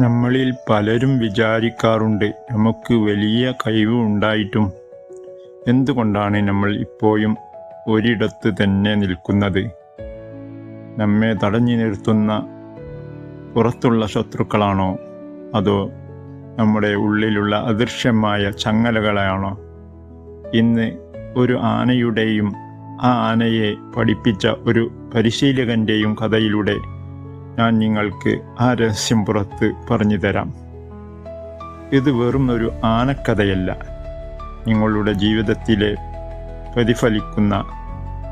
നമ്മളിൽ പലരും വിചാരിക്കാറുണ്ട്, നമുക്ക് വലിയ കഴിവ് ഉണ്ടായിട്ടും എന്തുകൊണ്ടാണ് നമ്മൾ ഇപ്പോഴും ഒരിടത്ത് തന്നെ നിൽക്കുന്നത്? നമ്മെ തടഞ്ഞു നിർത്തുന്ന പുറത്തുള്ള ശത്രുക്കളാണോ, അതോ നമ്മുടെ ഉള്ളിലുള്ള അദൃശ്യമായ ചങ്ങലകളാണോ? ഇന്ന് ഒരു ആനയുടെയും ആ ആനയെ പഠിപ്പിച്ച ഒരു പരിശീലകൻ്റെയും കഥയിലൂടെ ഞാൻ നിങ്ങൾക്ക് ആ രഹസ്യം പുറത്ത് പറഞ്ഞു തരാം. ഇത് വെറും ഒരു ആനക്കഥയല്ല, നിങ്ങളുടെ ജീവിതത്തിലെ പ്രതിഫലിക്കുന്ന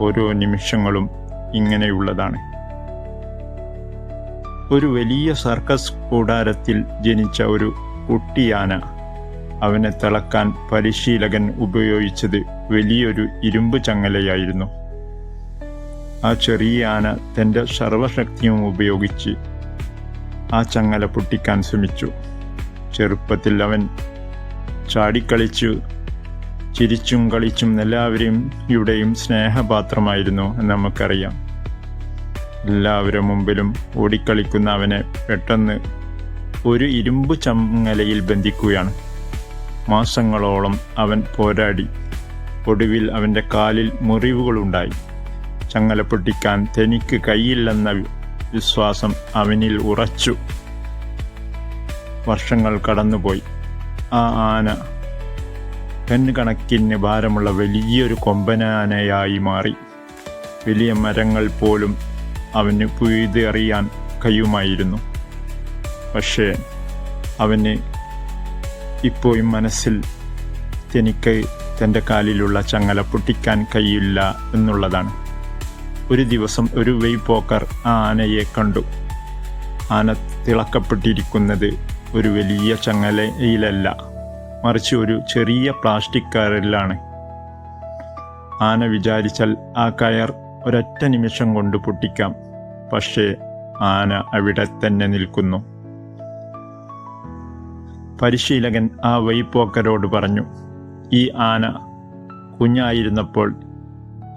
ഓരോ നിമിഷങ്ങളും ഇങ്ങനെയുള്ളതാണ്. ഒരു വലിയ സർക്കസ് കൂടാരത്തിൽ ജനിച്ച ഒരു കുട്ടിയാന. അവനെ തിളക്കാൻ പരിശീലകൻ ഉപയോഗിച്ചത് വലിയൊരു ഇരുമ്പ് ചങ്ങലയായിരുന്നു. ആ ചെറിയ ആന തൻ്റെ സർവശക്തിയും ഉപയോഗിച്ച് ആ ചങ്ങല പൊട്ടിക്കാൻ ശ്രമിച്ചു. ചെറുപ്പത്തിൽ അവൻ ചാടിക്കളിച്ചു, ചിരിച്ചും കളിച്ചും എല്ലാവരുടെയും സ്നേഹപാത്രമായിരുന്നു എന്ന് നമുക്കറിയാം. എല്ലാവരുടെ മുമ്പിലും ഓടിക്കളിക്കുന്ന അവനെ പെട്ടെന്ന് ഒരു ഇരുമ്പ് ചങ്ങലയിൽ ബന്ധിക്കുകയാണ്. മാസങ്ങളോളം അവൻ പോരാടി. ഒടുവിൽ അവൻ്റെ കാലിൽ മുറിവുകളുണ്ടായി. ചങ്ങല പൊട്ടിക്കാൻ തനിക്ക് കഴിയില്ലെന്ന വിശ്വാസം അവനിൽ ഉറച്ചു. വർഷങ്ങൾ കടന്നുപോയി. ആ ആന കണക്കിന് ഭാരമുള്ള വലിയൊരു കൊമ്പനാനയായി മാറി. വലിയ മരങ്ങൾ പോലും അവന് പിഴുതെറിയാൻ കഴിയുമായിരുന്നു. പക്ഷേ അവന് ഇപ്പോഴും മനസ്സിൽ തനിക്ക് തൻ്റെ കാലിലുള്ള ചങ്ങല പൊട്ടിക്കാൻ കഴിയില്ല എന്നുള്ളതാണ്. ഒരു ദിവസം ഒരു വഴിപോക്കർ ആ ആനയെ കണ്ടു. ആന തിളക്കപ്പെട്ടിരിക്കുന്നത് ഒരു വലിയ ചങ്ങലയിലല്ല, മറിച്ച് ഒരു ചെറിയ പ്ലാസ്റ്റിക് കയറിലാണ്. ആന വിചാരിച്ചാൽ ആ കയർ ഒരൊറ്റ നിമിഷം കൊണ്ട് പൊട്ടിക്കാം. പക്ഷേ ആന അവിടെ തന്നെ നിൽക്കുന്നു. പരിശീലകൻ ആ വഴിപോക്കരോട് പറഞ്ഞു, ഈ ആന കുഞ്ഞായിരുന്നപ്പോൾ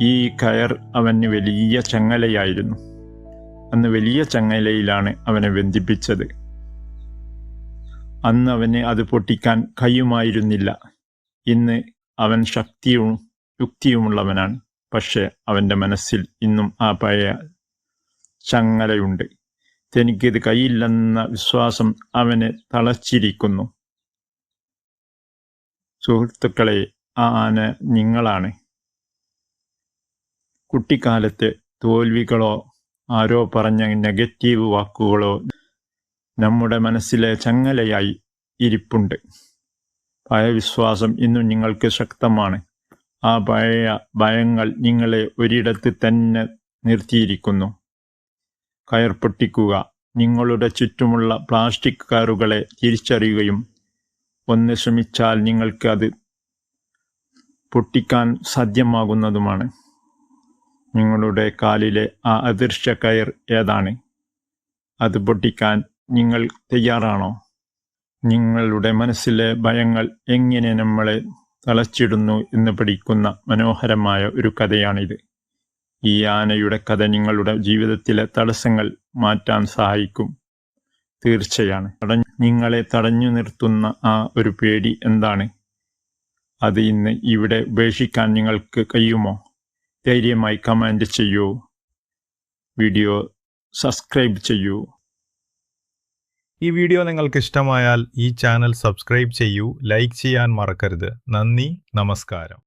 ഈ കയർ അവന് വലിയ ചങ്ങലയായിരുന്നു. അന്ന് വലിയ ചങ്ങലയിലാണ് അവനെ ബന്ധിപ്പിച്ചത്. അന്ന് അവന് അത് പൊട്ടിക്കാൻ കഴിയുമായിരുന്നില്ല. ഇന്ന് അവൻ ശക്തിയും യുക്തിയുമുള്ളവനാണ്. പക്ഷേ അവൻ്റെ മനസ്സിൽ ഇന്നും ആ പഴയ ചങ്ങലയുണ്ട്. തനിക്കിത് കഴിയില്ലെന്ന വിശ്വാസം അവനെ തളച്ചിരിക്കുന്നു. സുഹൃത്തുക്കളെ, ആ ആന നിങ്ങളാണ്. കുട്ടിക്കാലത്തെ തോൽവികളോ ആരോ പറഞ്ഞ നെഗറ്റീവ് വാക്കുകളോ നമ്മുടെ മനസ്സിലെ ചങ്ങലയായി ഇരിപ്പുണ്ട്. പഴയ വിശ്വാസം ഇന്നും നിങ്ങൾക്ക് ശക്തമാണ്. ആ പഴയ ഭയങ്ങൾ നിങ്ങളെ ഒരിടത്ത് തന്നെ നിർത്തിയിരിക്കുന്നു. കയർ പൊട്ടിക്കുക. നിങ്ങളുടെ ചുറ്റുമുള്ള പ്ലാസ്റ്റിക് കയറുകളെ തിരിച്ചറിയുകയും ഒന്ന് ശ്രമിച്ചാൽ നിങ്ങൾക്ക് അത് പൊട്ടിക്കാൻ സാധ്യമാകുന്നതുമാണ്. നിങ്ങളുടെ കാലിലെ ആ അദൃശ്യ കയർ ഏതാണ്? അത് പൊട്ടിക്കാൻ നിങ്ങൾ തയ്യാറാണോ? നിങ്ങളുടെ മനസ്സിലെ ഭയങ്ങൾ എങ്ങനെ നമ്മളെ തളച്ചിടുന്നു എന്ന് പഠിക്കുന്ന മനോഹരമായ ഒരു കഥയാണിത്. ഈ ആനയുടെ കഥ നിങ്ങളുടെ ജീവിതത്തിലെ തടസ്സങ്ങൾ മാറ്റാൻ സഹായിക്കും. തീർച്ചയാണ്. നിങ്ങളെ തടഞ്ഞു നിർത്തുന്ന ആ ഒരു പേടി എന്താണ്? അത് ഇന്ന് ഇവിടെ ഉപേക്ഷിക്കാൻ നിങ്ങൾക്ക് കഴിയുമോ? ധൈര്യമായി കമൻറ്റ് ചെയ്യൂ. വീഡിയോ സബ്സ്ക്രൈബ് ചെയ്യൂ. ഈ വീഡിയോ നിങ്ങൾക്ക് ഇഷ്ടമായാൽ ഈ ചാനൽ സബ്സ്ക്രൈബ് ചെയ്യൂ, ലൈക്ക് ചെയ്യാൻ മറക്കരുത്. നന്ദി, നമസ്കാരം.